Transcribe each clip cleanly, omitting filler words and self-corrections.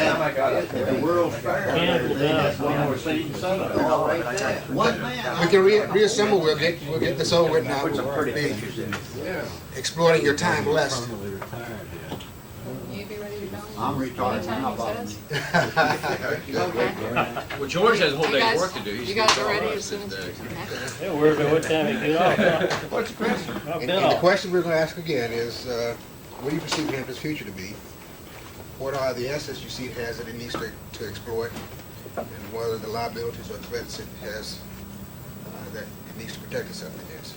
The World's Fair. That's one more season. We can reassemble. We'll get this over with now. Put some pretty We'll be pictures in it. exploiting your time less. You be ready to go? I'm retired now, Anytime he says. Well, George has a whole You day's guys- work to do. You guys are ready as soon as. Yeah, we're good. What time you get off? What's the question? I've And been the off. question we're going to ask again is, what do you perceive Hampton's future to be? What are the assets you see it has that it needs to exploit? And what are the liabilities or threats it has that it needs to protect itself against?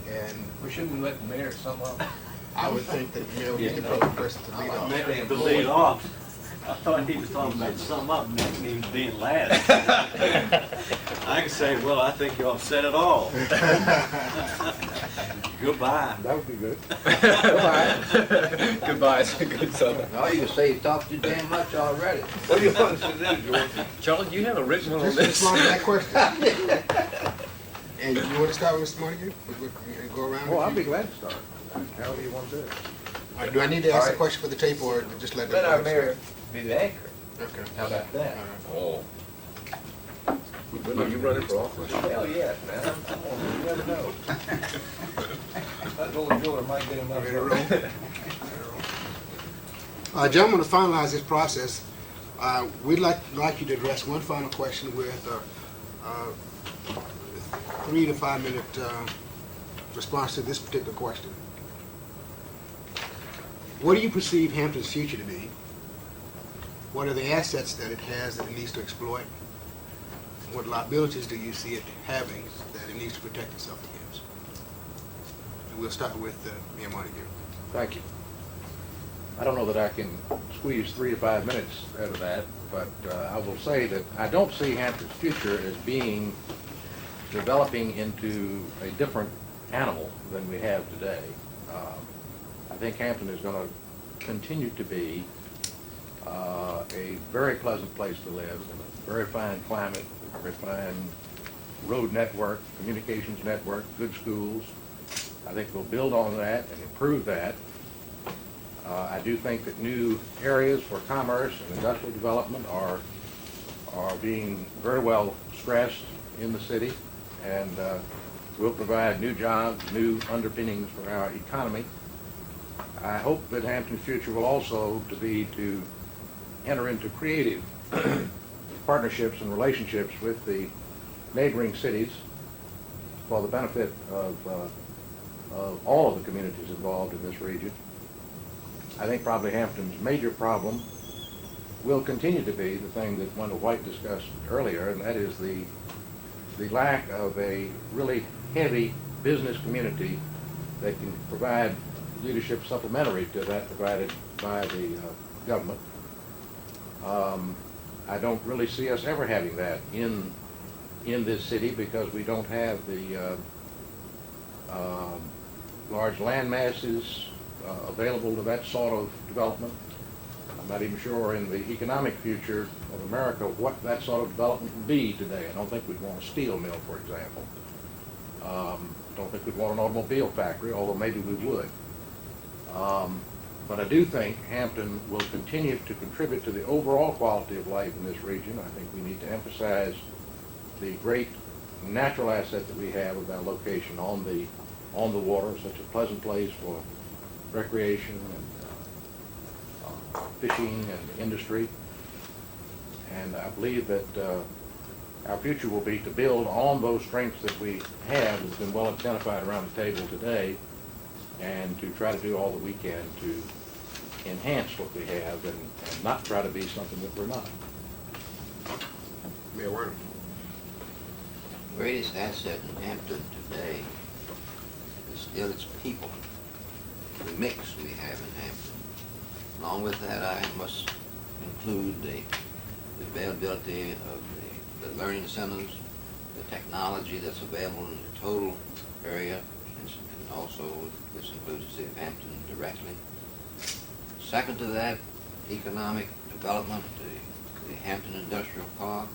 And We shouldn't let the mayor sum up. I would think that the mayor would be the perfect person to lead off. The lead off. I thought he was talking about sum up, making him being last. I can say, well, I think you upset it all. Goodbye. That would be good. Goodbye, it's a good summer. No, you can say you talked too damn much already. What do you want us to do, George? Charlie, do you have a written one on Just this? respond to that question. And you want to start with Mr. Montague? And go around? Oh, I'll be glad to start. However you want to do it. All right, do I need to ask All the right. question for the tape or just let them? Let our mayor be the anchor. Okay. How about that? Oh. When are you running for office? Hell yes, man. You never know. That old George might get him up. Ready to roll? Gentlemen, to finalize this process, we'd like you to address one final question with a 3 to 5 minute response to this particular question. What do you perceive Hampton's future to be? What are the assets that it has that it needs to exploit? What liabilities do you see it having that it needs to protect itself against? And we'll start with Mayor Montague. Thank you. I don't know that I can squeeze 3 to 5 minutes out of that, but I will say that I don't see Hampton's future as being developing into a different animal than we have today. I think Hampton is going to continue to be a very pleasant place to live, in a very fine climate, a very fine road network, communications network, good schools. I think we'll build on that and improve that. I do think that new areas for commerce and industrial development are being very well stressed in the city, and will provide new jobs, new underpinnings for our economy. I hope that Hampton's future will also to enter into creative partnerships and relationships with the neighboring cities for the benefit of all of the communities involved in this region. I think probably Hampton's major problem will continue to be the thing that Wendell White discussed earlier, and that is the lack of a really heavy business community that can provide leadership supplementary to that provided by the government. I don't really see us ever having that in this city because we don't have the large land masses available to that sort of development. I'm not even sure in the economic future of America what that sort of development would be today. I don't think we'd want a steel mill, for example. Don't think we'd want an automobile factory, although maybe we would. But I do think Hampton will continue to contribute to the overall quality of life in this region. I think we need to emphasize the great natural asset that we have with our location on the water, such a pleasant place for recreation and fishing and industry. And I believe that our future will be to build on those strengths that we have that's been well identified around the table today, and to try to do all that we can to enhance what we have and not try to be something that we're not. Mayor Werner. Greatest asset in Hampton today is still its people, the mix we have in Hampton. Along with that, I must include the availability of the learning centers, the technology that's available in the total area, and also this includes the city of Hampton directly. Second to that, economic development, the Hampton Industrial Park.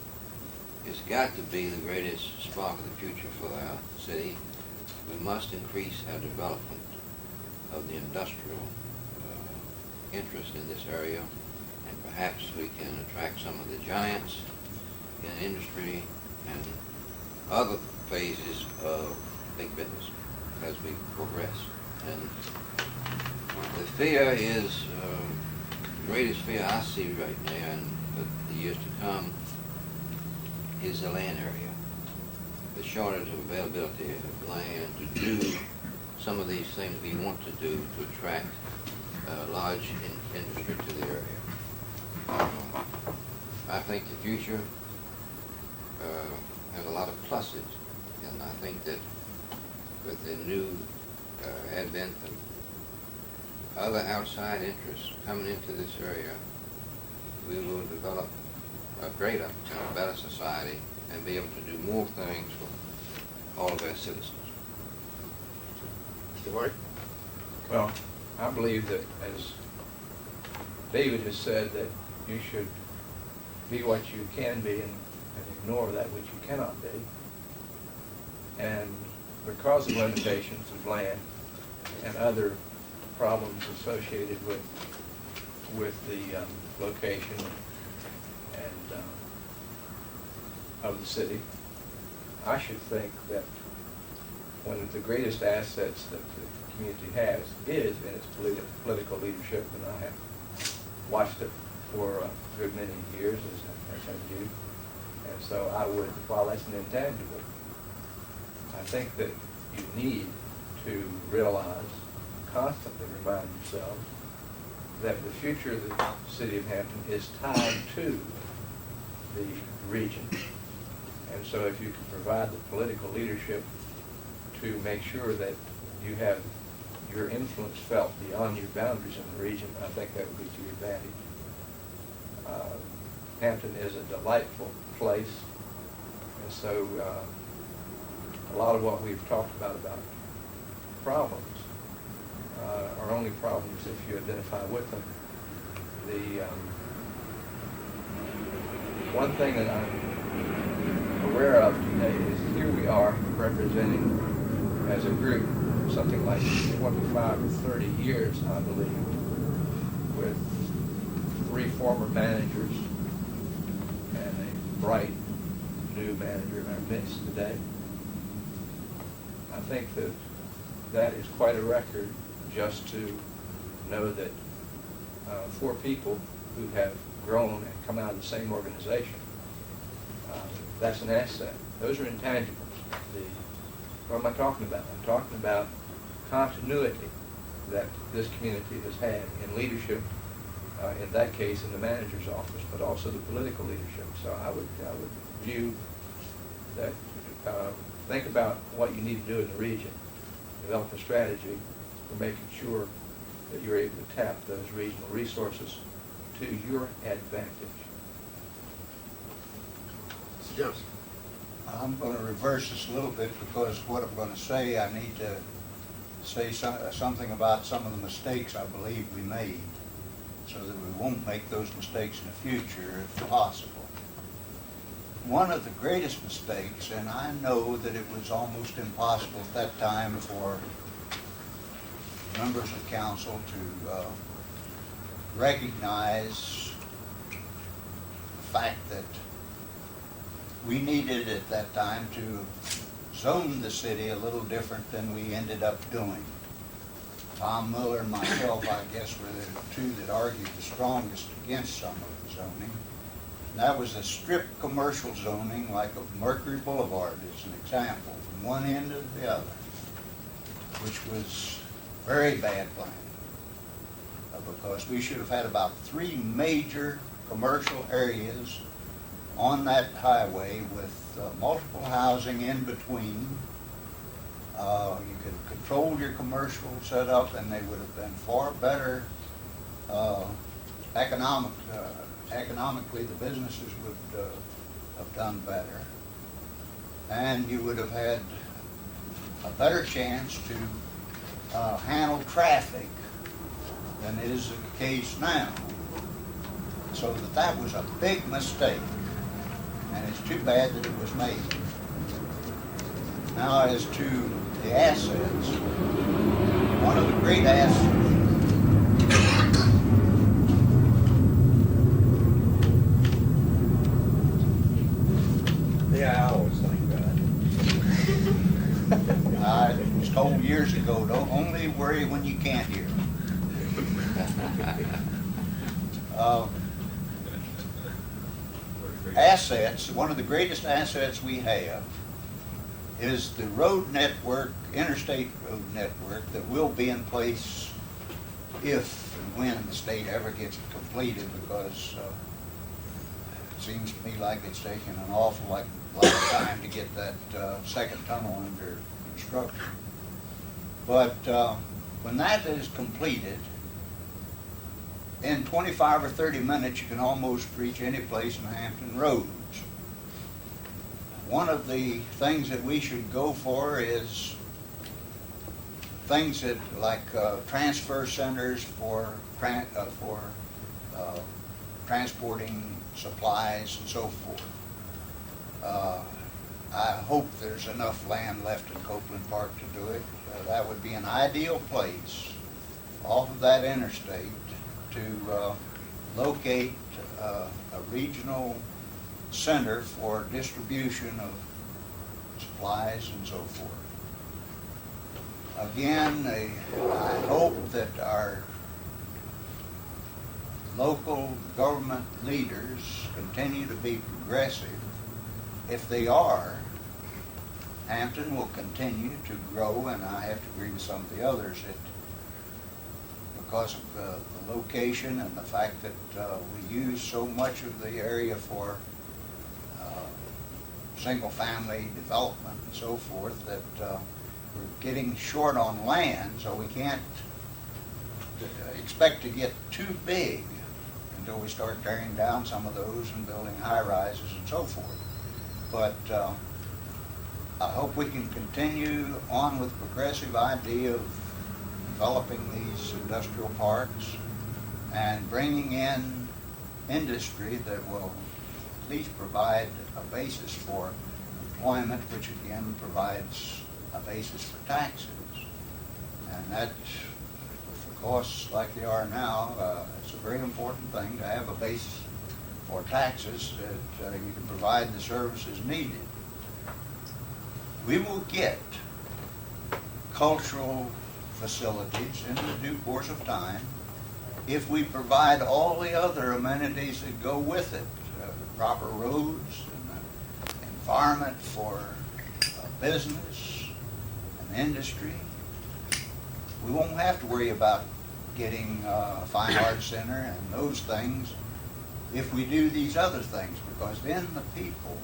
It's got to be the greatest spark of the future for our city. We must increase our development of the industrial interest in this area, and perhaps we can attract some of the giants in industry and other phases of big business as we progress. And the fear is, the greatest fear I see right now and for the years to come is the land area. The shortage of availability of land to do some of these things we want to do to attract large industry to the area. I think the future has a lot of pluses, and I think that with the new advent of other outside interests coming into this area, we will develop a greater and a better society and be able to do more things for all of our citizens. Mr. White? Well, I believe that, as David has said, that you should be what you can be and ignore that which you cannot be. And because of limitations of land and other problems associated with the location and of the city, I should think that one of the greatest assets that the community has is in its political leadership, and I have watched it for a good many years, as have you. And so I would, while that's an intangible, I think that you need to realize, constantly remind yourselves, that the future of the city of Hampton is tied to the region. And so if you can provide the political leadership to make sure that you have your influence felt beyond your boundaries in the region, I think that would be to your advantage. Hampton is a delightful place, and so a lot of what we've talked about problems are only problems if you identify with them. The one thing that I'm aware of today is here we are representing as a group something like 25 or 30 years, I believe, with 3 former managers and a bright new manager in our midst today. I think that that is quite a record, just to know that 4 people who have grown and come out of the same organization, that's an asset. Those are intangibles. What am I talking about? I'm talking about continuity that this community has had in leadership, in that case in the manager's office, but also the political leadership. So I would view that, think about what you need to do in the region, develop a strategy for making sure that you're able to tap those regional resources to your advantage. Mr. Johnson? I'm going to reverse this a little bit, because what I'm going to say, I need to say something about some of the mistakes I believe we made, so that we won't make those mistakes in the future if possible. One of the greatest mistakes, and I know that it was almost impossible at that time for members of council to recognize the fact that we needed at that time to zone the city a little different than we ended up doing. Tom Miller and myself, I guess, were the 2 that argued the strongest against some of the zoning. And that was a strict commercial zoning, like of Mercury Boulevard is an example, from one end to the other, which was very bad planning, because we should have had about 3 major commercial areas on that highway with multiple housing in between. You could control your commercial setup, and they would have been far better economically. The businesses would have done better, and you would have had a better chance to handle traffic than is the case now. So that was a big mistake, and it's too bad that it was made. Now, as to the assets, one of the great assets Assets, one of the greatest assets we have is the road network, interstate road network that will be in place if and when the state ever gets it completed, because it seems to me like it's taken an awful lot of time to get that second tunnel under construction. But when that is completed, in 25 or 30 minutes, you can almost reach any place in Hampton Roads. One of the things that we should go for is things that, like transfer centers for transporting supplies and so forth. I hope there's enough land left in Copeland Park to do it. That would be an ideal place off of that interstate to locate a regional center for distribution of supplies and so forth. Again, I hope that our local government leaders continue to be progressive. If they are, Hampton will continue to grow, and I have to agree with some of the others that because of the location and the fact that we use so much of the area for single-family development and so forth, that we're getting short on land, so we can't expect to get too big until we start tearing down some of those and building high-rises and so forth. But I hope we can continue on with the progressive idea of developing these industrial parks and bringing in industry that will at least provide a basis for employment, which again provides a basis for taxes. And that, with the costs like they are now, it's a very important thing to have a basis for taxes that you can provide the services needed. We will get cultural facilities in the due course of time if we provide all the other amenities that go with it, the proper roads and the environment for business and industry. We won't have to worry about getting a fine arts center and those things if we do these other things, because then the people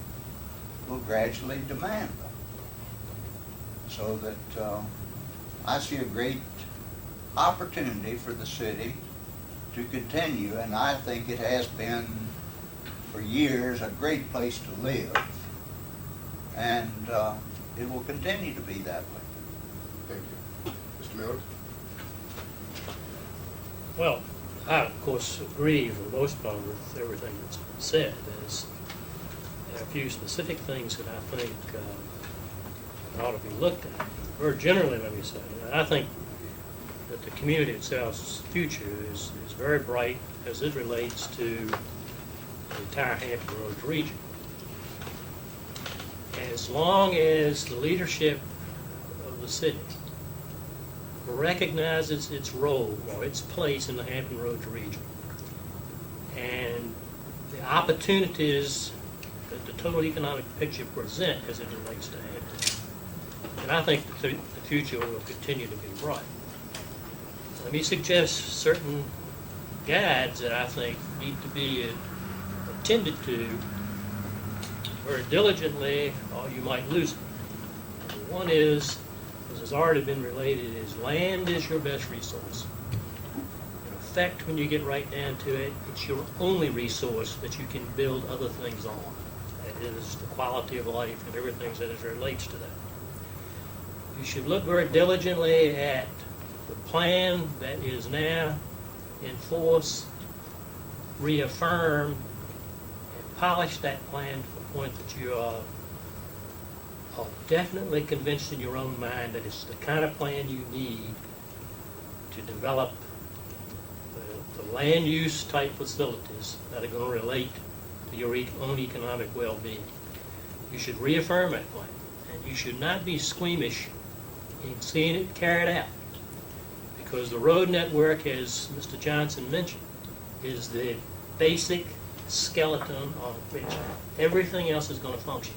will gradually demand them. So that I see a great opportunity for the city to continue, and I think it has been for years a great place to live, and it will continue to be that way. Thank you. Mr. Miller? Well, I, of course, agree for the most part with everything that's been said. There are a few specific things that I think ought to be looked at. Or generally, let me say, I think that the community itself's future is very bright as it relates to the entire Hampton Roads region. As long as the leadership of the city recognizes its role or its place in the Hampton Roads region and the opportunities that the total economic picture present as it relates to Hampton, and I think the future will continue to be bright. Let me suggest certain guides that I think need to be attended to very diligently, or you might lose it. One is, as has already been related, is land is your best resource. In effect, when you get right down to it, it's your only resource that you can build other things on. That is the quality of life and everything that relates to that. You should look very diligently at the plan that is now in force, reaffirm, and polish that plan to the point that you are definitely convinced in your own mind that it's the kind of plan you need to develop the land use type facilities that are going to relate to your own economic well-being. You should reaffirm that plan, and you should not be squeamish in seeing it carried out, Because the road network, as Mr. Johnson mentioned, is the basic skeleton on which everything else is going to function.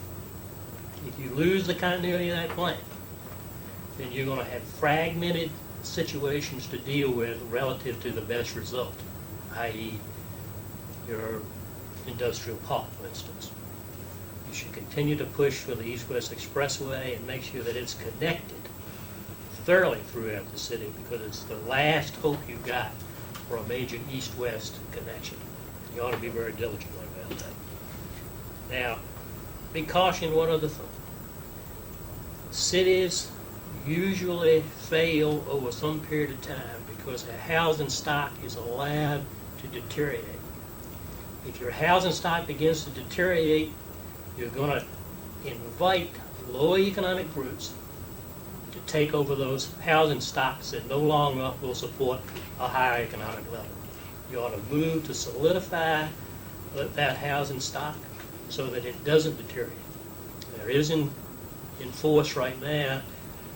If you lose the continuity of that plan, then you're going to have fragmented situations to deal with relative to the best result, i.e. your industrial park, for instance. You should continue to push for the East-West Expressway and make sure that it's connected thoroughly throughout the city, because it's the last hope you've got for a major east-west connection. You ought to be very diligent about that. Now, be cautioned one other thing. Cities usually fail over some period of time because their housing stock is allowed to deteriorate. If your housing stock begins to deteriorate, you're going to invite lower economic groups to take over those housing stocks that no longer will support a higher economic level. You ought to move to solidify that housing stock so that it doesn't deteriorate. There is in force right now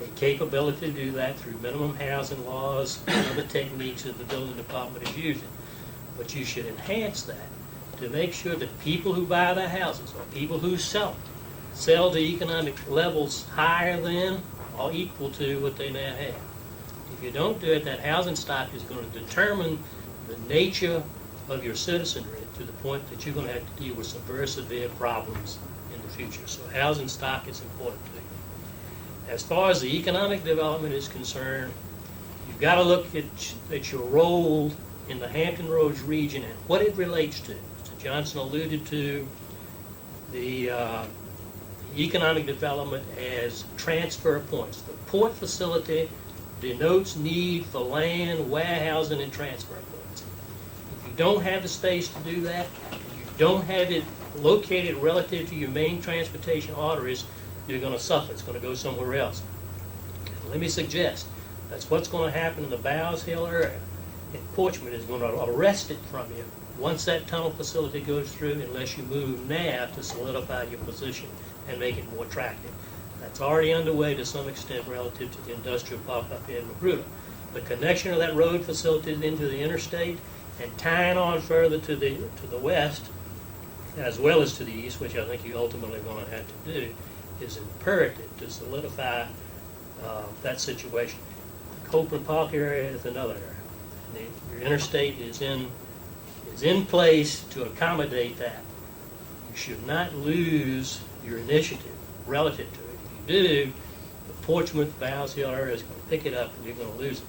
a capability to do that through minimum housing laws and other techniques that the building department is using. But you should enhance that to make sure that people who buy their houses or people who sell to economic levels higher than or equal to what they now have. If you don't do it, that housing stock is going to determine the nature of your citizenry to the point that you're going to have to deal with some very severe problems in the future. So housing stock is important to you. As far as the economic development is concerned, you've got to look at your role in the Hampton Roads region and what it relates to. Mr. Johnson alluded to the economic development as transfer points. The port facility denotes need for land, warehousing, and transfer points. If you don't have the space to do that, you don't have it located relative to your main transportation arteries, you're going to suffer. It's going to go somewhere else. Let me suggest that's what's going to happen in the Bowes Hill area. And Portsmouth is going to arrest it from you once that tunnel facility goes through, unless you move now to solidify your position and make it more attractive. That's already underway to some extent relative to the industrial park up here in Magruder. The connection of that road facility into the interstate and tying on further to the west, as well as to the east, which I think you ultimately want to have to do, is imperative to solidify that situation. The Copeland Park area is another area. Your interstate is in place to accommodate that. You should not lose your initiative relative to it. If you do, the Portsmouth, Bowes Hill area is going to pick it up and you're going to lose it.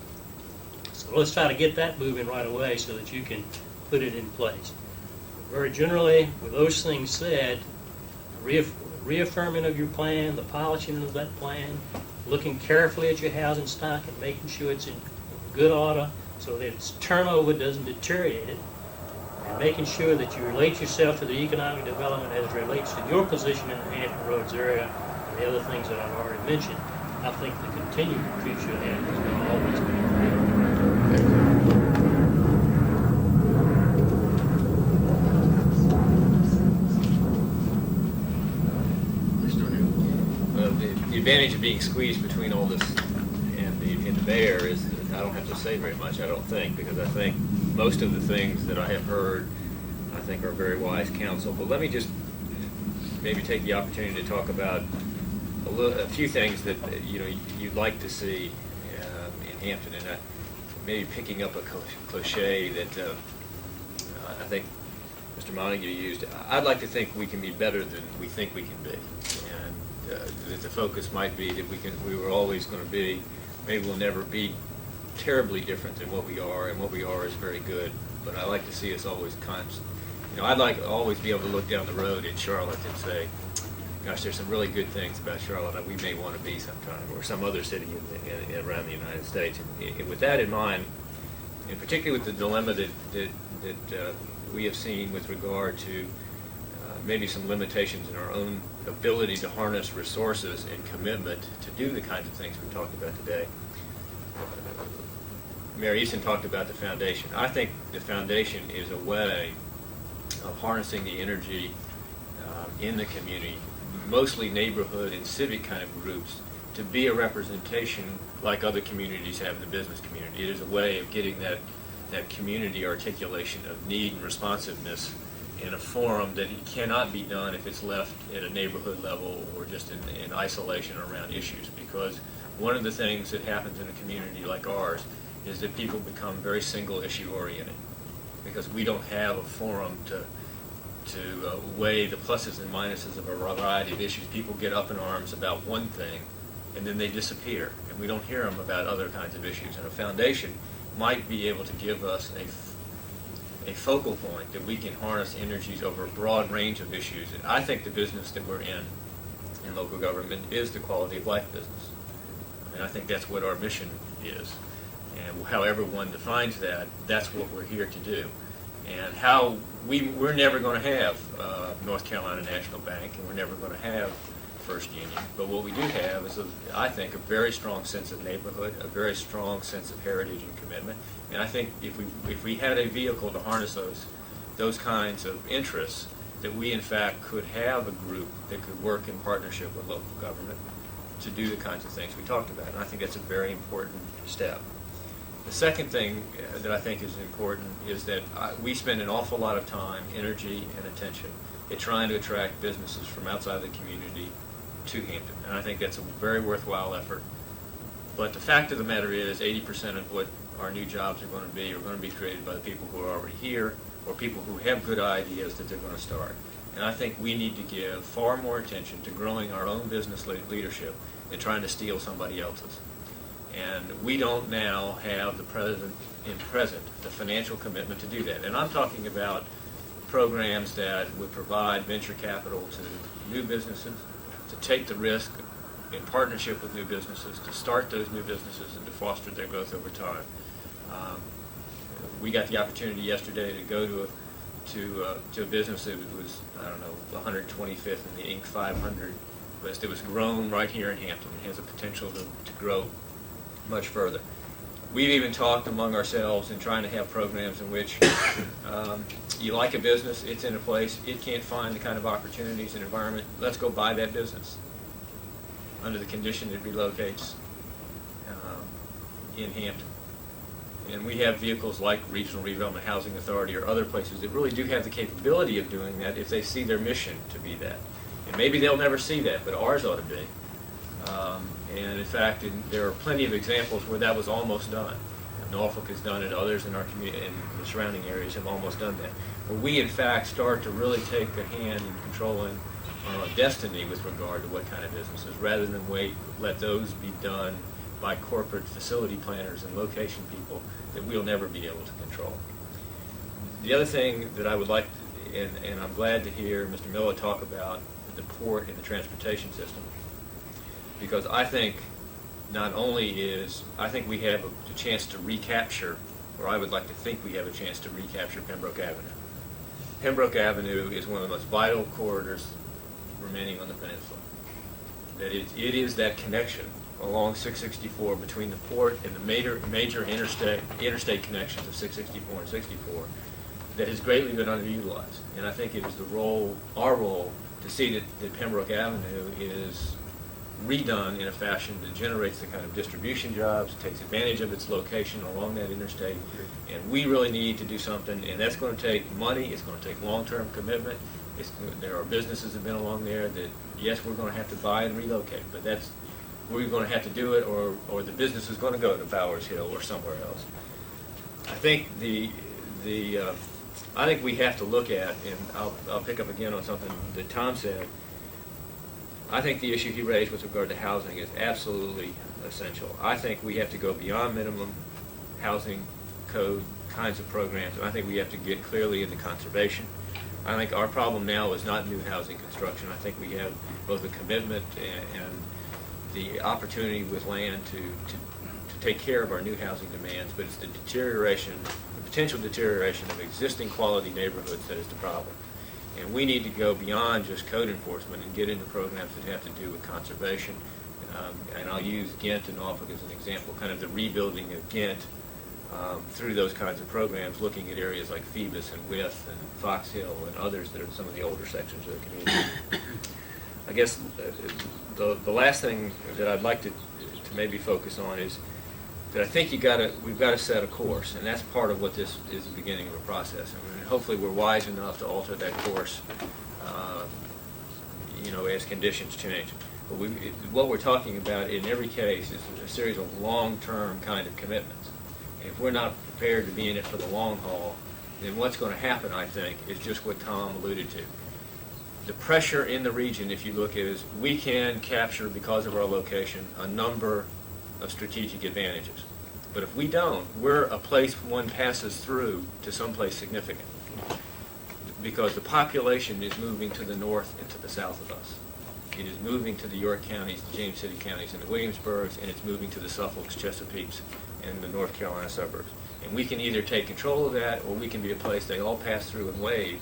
So let's try to get that moving right away so that you can put it in place. Very generally, with those things said, reaffirming of your plan, the polishing of that plan, looking carefully at your housing stock and making sure it's in good order so that its turnover doesn't deteriorate it, and making sure that you relate yourself to the economic development as it relates to your position in the Hampton Roads area and the other things that I've already mentioned. I think the continued future ahead is going to always be great. The advantage of being squeezed between all this and the Bay Area is that I don't have to say very much, I don't think, because I think most of the things that I have heard, I think are very wise counsel. But let me just maybe take the opportunity to talk about a few things that you'd like to see in Hampton, and maybe picking up a cliche that I think Mr. Montague used. I'd like to think we can be better than we think we can be, and that the focus might be that we were always going to be. Maybe we'll never be terribly different than what we are, and what we are is very good. But I like to see us always constant. I'd like to always be able to look down the road in Charlotte and say, gosh, there's some really good things about Charlotte that we may want to be sometime, or some other city around the United States. And with that in mind, and particularly with the dilemma that we have seen with regard to maybe some limitations in our own ability to harness resources and commitment to do the kinds of things we talked about today. Mayor Easton talked about the foundation. I think the foundation is a way of harnessing the energy in the community, mostly neighborhood and civic kind of groups, to be a representation like other communities have in the business community. It is a way of getting that community articulation of need and responsiveness in a forum that it cannot be done if it's left at a neighborhood level or just in isolation around issues. Because one of the things that happens in a community like ours is that people become very single issue oriented, because we don't have a forum to weigh the pluses and minuses of a variety of issues. People get up in arms about one thing, and then they disappear, and we don't hear them about other kinds of issues. And a foundation might be able to give us a focal point that we can harness energies over a broad range of issues. And I think the business that we're in local government is the quality of life business. I mean, I think that's what our mission is. And however one defines that, that's what we're here to do. And how we're never going to have North Carolina National Bank, and we're never going to have First Union. But what we do have is, I think, a very strong sense of neighborhood, a very strong sense of heritage and commitment. And I think if we had a vehicle to harness those kinds of interests, that we in fact could have a group that could work in partnership with local government to do the kinds of things we talked about. And I think that's a very important step. The second thing that I think is important is that we spend an awful lot of time, energy, and attention at trying to attract businesses from outside the community to Hampton. And I think that's a very worthwhile effort. But the fact of the matter is 80% of what our new jobs are going to be created by the people who are already here, or people who have good ideas that they're going to start. And I think we need to give far more attention to growing our own business leadership than trying to steal somebody else's. And we don't now have the financial commitment to do that. And I'm talking about programs that would provide venture capital to new businesses, to take the risk in partnership with new businesses, to start those new businesses and to foster their growth over time. We got the opportunity yesterday to go to a business that was, I don't know, 125th in the Inc. 500 list. It was grown right here in Hampton. It has a potential to grow much further. We've even talked among ourselves in trying to have programs in which you like a business, it's in a place, it can't find the kind of opportunities and environment, let's go buy that business under the condition it relocates in Hampton. And we have vehicles like Regional Redevelopment Housing Authority or other places that really do have the capability of doing that if they see their mission to be that. And maybe they'll never see that, but ours ought to be. And in fact, there are plenty of examples where that was almost done. Norfolk has done it, others in our community and the surrounding areas have almost done that. Where we in fact start to really take a hand in controlling our destiny with regard to what kind of businesses, rather than let those be done by corporate facility planners and location people that we'll never be able to control. The other thing that I would like, and I'm glad to hear Mr. Miller talk about the port and the transportation system, because I think not only I think we have a chance to recapture, or I would like to think we have a chance to recapture Pembroke Avenue. Pembroke Avenue is one of the most vital corridors remaining on the peninsula. That it is that connection along 664 between the port and the major interstate connections of 664 and 64 that has greatly been underutilized. And I think it is our role, to see that Pembroke Avenue is redone in a fashion that generates the kind of distribution jobs, takes advantage of its location along that interstate. And we really need to do something, and that's going to take money, it's going to take long-term commitment. There are businesses that have been along there that, yes, we're going to have to buy and relocate, but we're going to have to do it, or the business is going to go to Bowers Hill or somewhere else. I think I think we have to look at, and I'll pick up again on something that Tom said. I think the issue he raised with regard to housing is absolutely essential. I think we have to go beyond minimum housing code kinds of programs, and I think we have to get clearly into conservation. I think our problem now is not new housing construction. I think we have both a commitment and the opportunity with land to take care of our new housing demands, but it's the potential deterioration of existing quality neighborhoods that is the problem. And we need to go beyond just code enforcement and get into programs that have to do with conservation. And I'll use Ghent and Norfolk as an example, kind of the rebuilding of Ghent through those kinds of programs, looking at areas like Phoebus and Wythe and Fox Hill and others that are some of the older sections of the community. I guess the last thing that I'd like to to maybe focus on is that I think we've got to set a course, and that's part of what this is, the beginning of a process. I mean, hopefully we're wise enough to alter that course, as conditions change. But what we're talking about in every case is a series of long-term kind of commitments. And if we're not prepared to be in it for the long haul, then what's going to happen, I think, is just what Tom alluded to. The pressure in the region, if you look at it, is we can capture, because of our location, a number of strategic advantages. But if we don't, we're a place one passes through to someplace significant, because the population is moving to the north and to the south of us. It is moving to the York counties, the James City counties, and the Williamsburgs, and it's moving to the Suffolks, Chesapeakes, and the North Carolina suburbs. And we can either take control of that, or we can be a place they all pass through and wave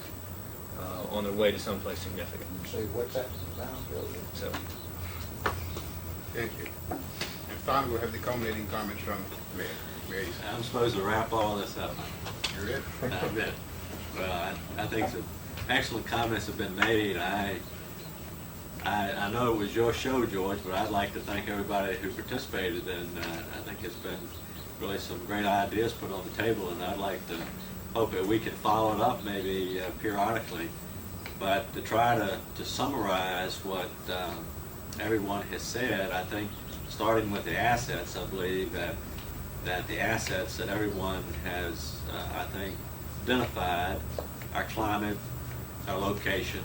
on their way to someplace significant. Say, what's that sound? So, Thank you. And finally, we'll have the culminating comments from Mayor. Mayor Eason. I'm supposed to wrap all this up. You're it. I've been, well, I think some excellent comments have been made. I know it was your show, George, but I'd like to thank everybody who participated, and I think it's been really some great ideas put on the table, and I'd like to hope that we can follow it up maybe periodically. But to try to summarize what everyone has said, I think starting with the assets, I believe that the assets that everyone has, I think, identified, our climate, our location,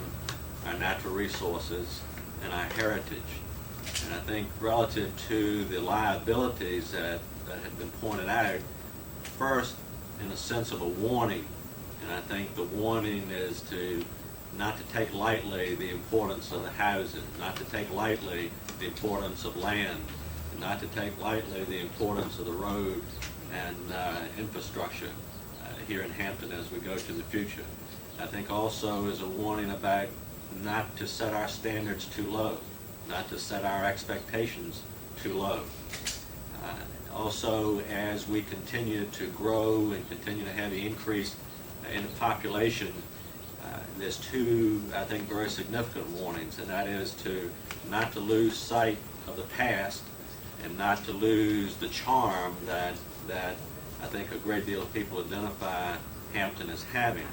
our natural resources, and our heritage. And I think relative to the liabilities that have been pointed out, first, in a sense of a warning, and I think the warning is not to take lightly the importance of the housing, not to take lightly the importance of land, and not to take lightly the importance of the road and infrastructure here in Hampton as we go to the future. I think also is a warning about not to set our standards too low, not to set our expectations too low. Also, as we continue to grow and continue to have the increase in the population, there's two, I think, very significant warnings, and that is not to lose sight of the past and not to lose the charm that I think a great deal of people identify Hampton as having.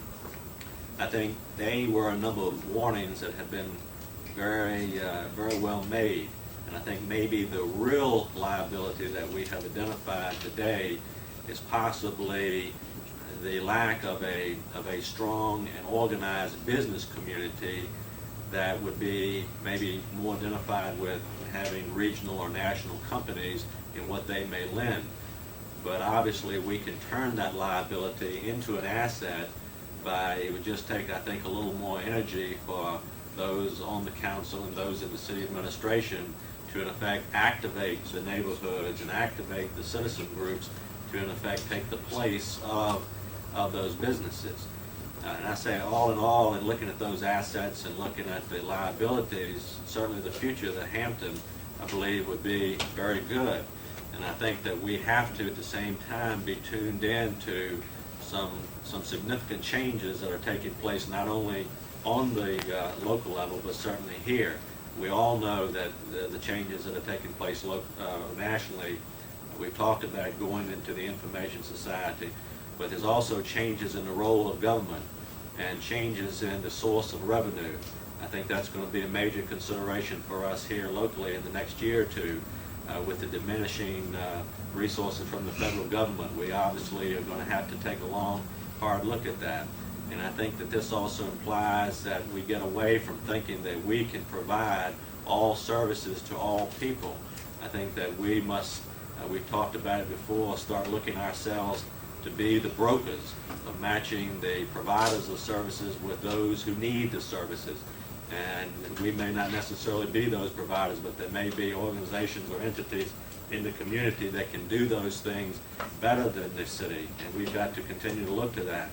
I think they were a number of warnings that have been very well made. And I think maybe the real liability that we have identified today is possibly the lack of a strong and organized business community that would be maybe more identified with having regional or national companies in what they may lend. But obviously we can turn that liability into an asset by, it would just take, I think, a little more energy for those on the council and those in the city administration to in effect activate the neighborhoods and activate the citizen groups to in effect take the place of those businesses. And I say all in all, in looking at those assets and looking at the liabilities, certainly the future of the Hampton, I believe, would be very good. And I think that we have to at the same time be tuned in to some significant changes that are taking place not only on the local level, but certainly here. We all know that the changes that are taking place nationally, we've talked about going into the information society, but there's also changes in the role of government and changes in the source of revenue. I think that's going to be a major consideration for us here locally in the next year or two with the diminishing resources from the federal government. We obviously are going to have to take a long, hard look at that. And I think that this also implies that we get away from thinking that we can provide all services to all people. I think that we must, we've talked about it before, start looking ourselves to be the brokers of matching the providers of services with those who need the services. And we may not necessarily be those providers, but there may be organizations or entities in the community that can do those things better than the city, and we've got to continue to look to that.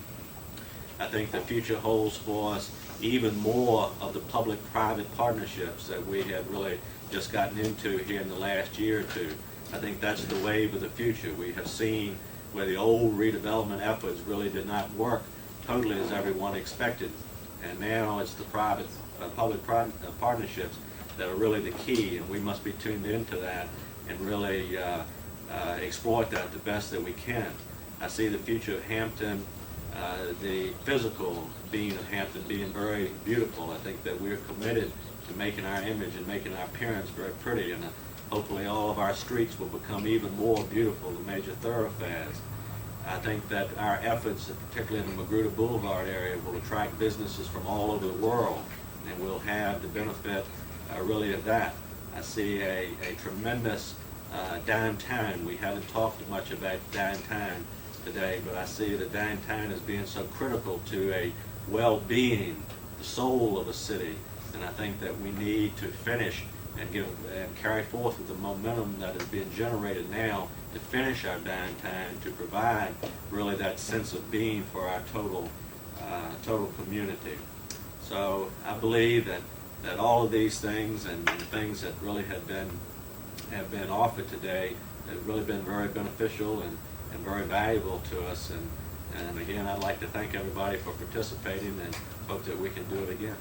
I think the future holds for us even more of the public-private partnerships that we have really just gotten into here in the last year or two. I think that's the wave of the future. We have seen where the old redevelopment efforts really did not work totally as everyone expected, and now it's the public-private partnerships that are really the key, and we must be tuned into that and really exploit that the best that we can. I see the future of Hampton, the physical being of Hampton being very beautiful. I think that we're committed to making our image and making our appearance very pretty, and hopefully all of our streets will become even more beautiful, the major thoroughfares. I think that our efforts, particularly in the Magruder Boulevard area, will attract businesses from all over the world, and we'll have the benefit really of that. I see a tremendous downtown. We haven't talked much about downtown today, but I see the downtown as being so critical to a well-being, the soul of a city, and I think that we need to finish and carry forth with the momentum that is being generated now to finish our downtown, to provide really that sense of being for our total community. So I believe that all of these things and the things that really have been offered today have really been very beneficial and very valuable to us. And again, I'd like to thank everybody for participating and hope that we can do it again.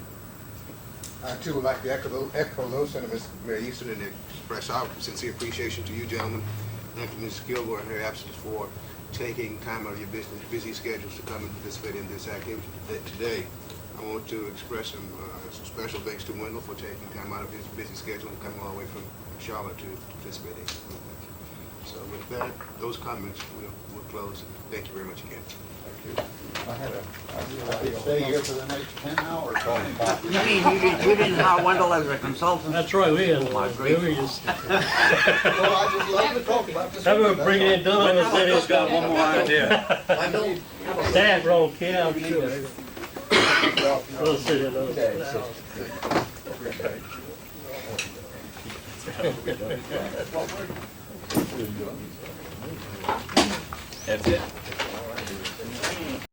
I too would like to echo those sentiments, Mayor Easton, and express our sincere appreciation to you gentlemen and to Ms. Gilmore in her absence for taking time out of your busy schedules to come and participate in this activity today. I want to express some special thanks to Wendell for taking time out of his busy schedule and coming all the way from Charlotte to participate in. So with that, those comments, we'll close. Thank you very much again. I could stay here for the next 10 hours talking about. You mean you didn't hire Wendell as a consultant? That's right, we had, my we were just, Well, I just love to talk about this. I remember bringing in Don and said Wendell's got one more idea. Dad wrong, kid, I'm sure. We'll sit in those. That's it.